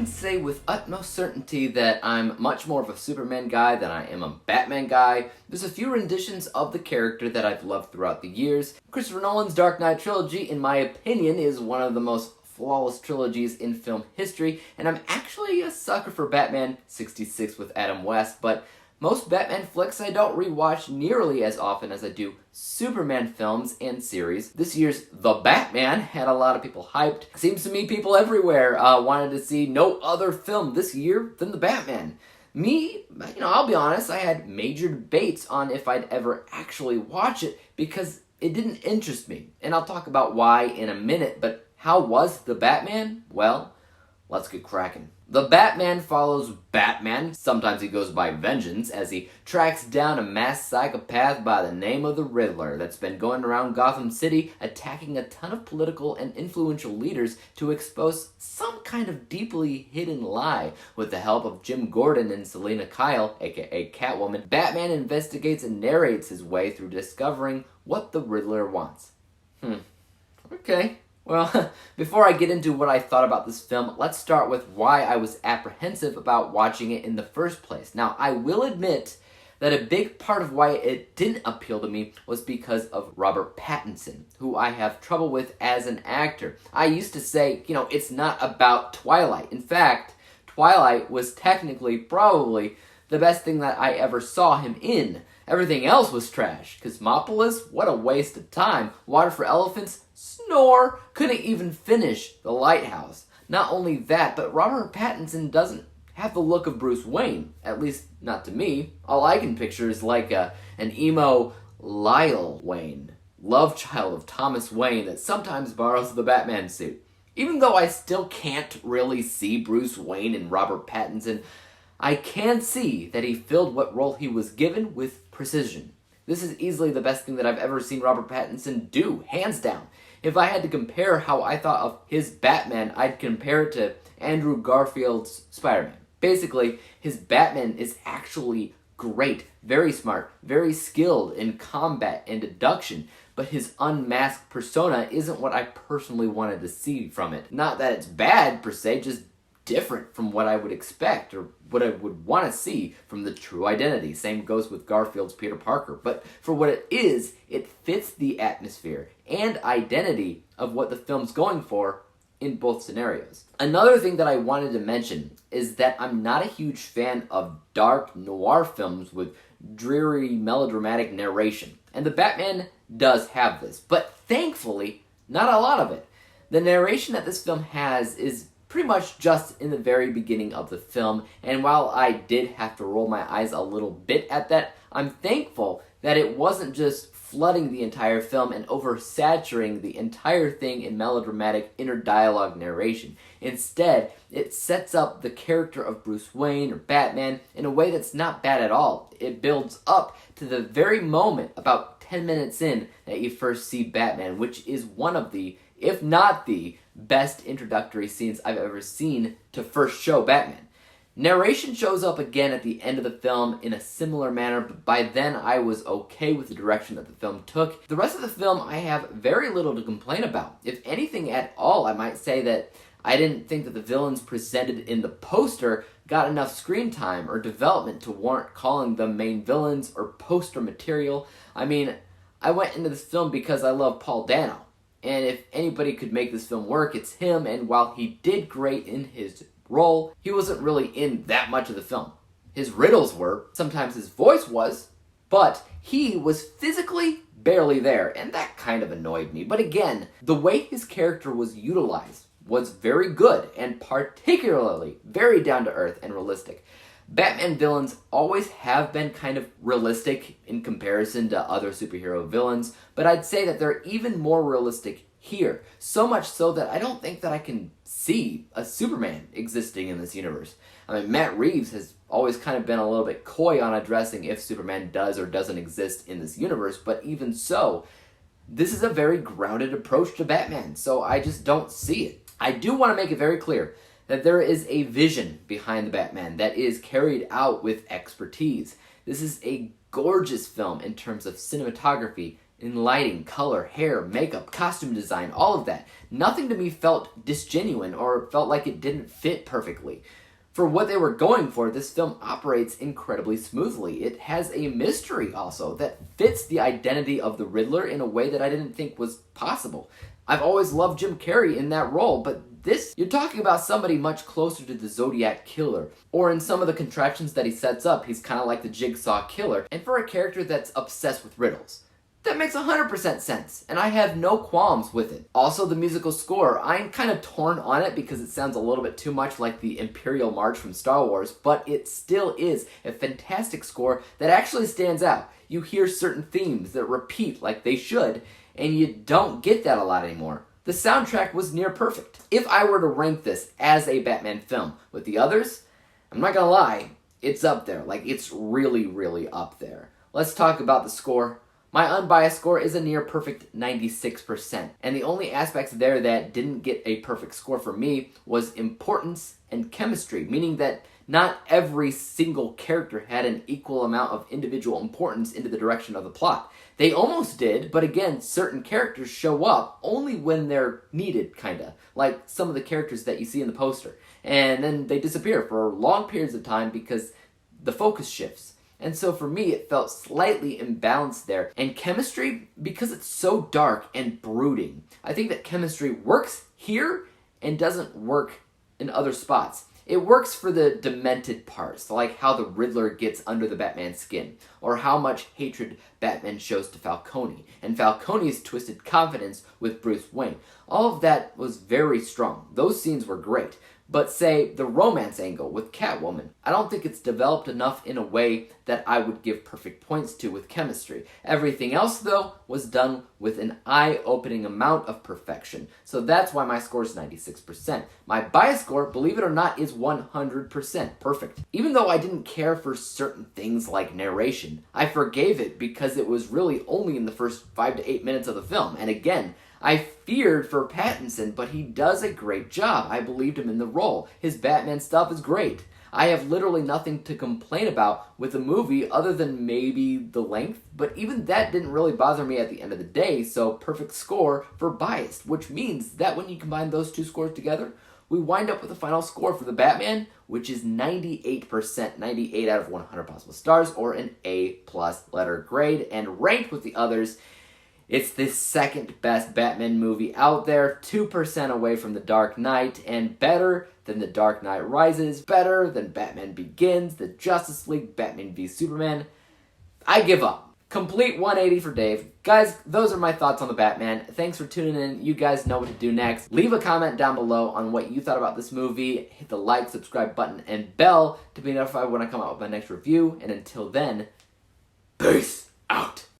say with utmost certainty that I'm much more of a Superman guy than I am a Batman guy. There's a few renditions of the character that I've loved throughout the years. Christopher Nolan's Dark Knight trilogy, in my opinion, is one of the most flawless trilogies in film history, and I'm actually a sucker for Batman 66 with Adam West, but most Batman flicks I don't rewatch nearly as often as I do Superman films and series. This year's The Batman had a lot of people hyped. Seems to me people everywhere wanted to see no other film this year than The Batman. Me, I'll be honest, I had major debates on if I'd ever actually watch it because it didn't interest me. And I'll talk about why in a minute, but how was The Batman? Well, let's get cracking. The Batman follows Batman, sometimes he goes by Vengeance, as he tracks down a masked psychopath by the name of the Riddler that's been going around Gotham City attacking a ton of political and influential leaders to expose some kind of deeply hidden lie. With the help of Jim Gordon and Selina Kyle, aka Catwoman, Batman investigates and narrates his way through discovering what the Riddler wants. Okay. Well, before I get into what I thought about this film, let's start with why I was apprehensive about watching it in the first place. Now, I will admit that a big part of why it didn't appeal to me was because of Robert Pattinson, who I have trouble with as an actor. I used to say, it's not about Twilight. In fact, Twilight was technically probably the best thing that I ever saw him in. Everything else was trash. Cosmopolis, what a waste of time. Water for Elephants, snore. Couldn't even finish The Lighthouse. Not only that, but Robert Pattinson doesn't have the look of Bruce Wayne. At least, not to me. All I can picture is like an emo Lyle Wayne, love child of Thomas Wayne that sometimes borrows the Batman suit. Even though I still can't really see Bruce Wayne in Robert Pattinson, I can see that he filled what role he was given with precision. This is easily the best thing that I've ever seen Robert Pattinson do, hands down. If I had to compare how I thought of his Batman, I'd compare it to Andrew Garfield's Spider-Man. Basically, his Batman is actually great, very smart, very skilled in combat and deduction, but his unmasked persona isn't what I personally wanted to see from it. Not that it's bad per se, just different from what I would expect or what I would want to see from the true identity. Same goes with Garfield's Peter Parker. But for what it is, it fits the atmosphere and identity of what the film's going for in both scenarios. Another thing that I wanted to mention is that I'm not a huge fan of dark noir films with dreary melodramatic narration. And the Batman does have this, but thankfully, not a lot of it. The narration that this film has is pretty much just in the very beginning of the film, and while I did have to roll my eyes a little bit at that, I'm thankful that it wasn't just flooding the entire film and oversaturating the entire thing in melodramatic inner dialogue narration. Instead, it sets up the character of Bruce Wayne or Batman in a way that's not bad at all. It builds up to the very moment, about 10 minutes in, that you first see Batman, which is one of the, if not the, best introductory scenes I've ever seen to first show Batman. Narration shows up again at the end of the film in a similar manner, but by then I was okay with the direction that the film took. The rest of the film I have very little to complain about. If anything at all, I might say that I didn't think that the villains presented in the poster got enough screen time or development to warrant calling them main villains or poster material. I mean, I went into this film because I love Paul Dano. And if anybody could make this film work, it's him, and while he did great in his role, he wasn't really in that much of the film. His riddles were, sometimes his voice was, but he was physically barely there, and that kind of annoyed me. But again, the way his character was utilized was very good, and particularly very down-to-earth and realistic. Batman villains always have been kind of realistic in comparison to other superhero villains, but I'd say that they're even more realistic here. So much so that I don't think that I can see a Superman existing in this universe. I mean, Matt Reeves has always kind of been a little bit coy on addressing if Superman does or doesn't exist in this universe, but even so, this is a very grounded approach to Batman, so I just don't see it. I do want to make it very clear that there is a vision behind the Batman that is carried out with expertise. This is a gorgeous film in terms of cinematography in lighting, color, hair, makeup, costume design, all of that. Nothing to me felt disgenuine or felt like it didn't fit perfectly. For what they were going for, this film operates incredibly smoothly. It has a mystery also that fits the identity of the Riddler in a way that I didn't think was possible. I've always loved Jim Carrey in that role, but this, you're talking about somebody much closer to the Zodiac Killer. Or in some of the contraptions that he sets up, he's kind of like the Jigsaw Killer. And for a character that's obsessed with riddles, that makes 100% sense, and I have no qualms with it. Also, the musical score, I'm kind of torn on it because it sounds a little bit too much like the Imperial March from Star Wars, but it still is a fantastic score that actually stands out. You hear certain themes that repeat like they should, and you don't get that a lot anymore. The soundtrack was near perfect. If I were to rank this as a Batman film with the others, I'm not gonna lie, it's up there. Like, it's really, really up there. Let's talk about the score. My unbiased score is a near perfect 96%, and the only aspects there that didn't get a perfect score for me was importance and chemistry, meaning that not every single character had an equal amount of individual importance into the direction of the plot. They almost did, but again, certain characters show up only when they're needed, kinda, like some of the characters that you see in the poster, and then they disappear for long periods of time because the focus shifts. And so for me, it felt slightly imbalanced there. And chemistry, because it's so dark and brooding, I think that chemistry works here and doesn't work in other spots. It works for the demented parts, like how the Riddler gets under the Batman's skin, or how much hatred Batman shows to Falcone, and Falcone's twisted confidence with Bruce Wayne. All of that was very strong. Those scenes were great. But say, the romance angle with Catwoman, I don't think it's developed enough in a way that I would give perfect points to with chemistry. Everything else, though, was done with an eye-opening amount of perfection. So that's why my score is 96%. My bias score, believe it or not, is 100% perfect. Even though I didn't care for certain things like narration, I forgave it because it was really only in the first 5 to 8 minutes of the film. And again, I feared for Pattinson, but he does a great job. I believed him in the role. His Batman stuff is great. I have literally nothing to complain about with the movie other than maybe the length, but even that didn't really bother me at the end of the day, so perfect score for biased, which means that when you combine those two scores together, we wind up with a final score for the Batman, which is 98%, 98 out of 100 possible stars, or an A+ letter grade, and ranked with the others, it's the second best Batman movie out there, 2% away from The Dark Knight, and better than The Dark Knight Rises, better than Batman Begins, The Justice League, Batman v Superman. I give up. Complete 180 for Dave. Guys, those are my thoughts on the Batman. Thanks for tuning in. You guys know what to do next. Leave a comment down below on what you thought about this movie. Hit the like, subscribe button, and bell to be notified when I come out with my next review. And until then, peace out.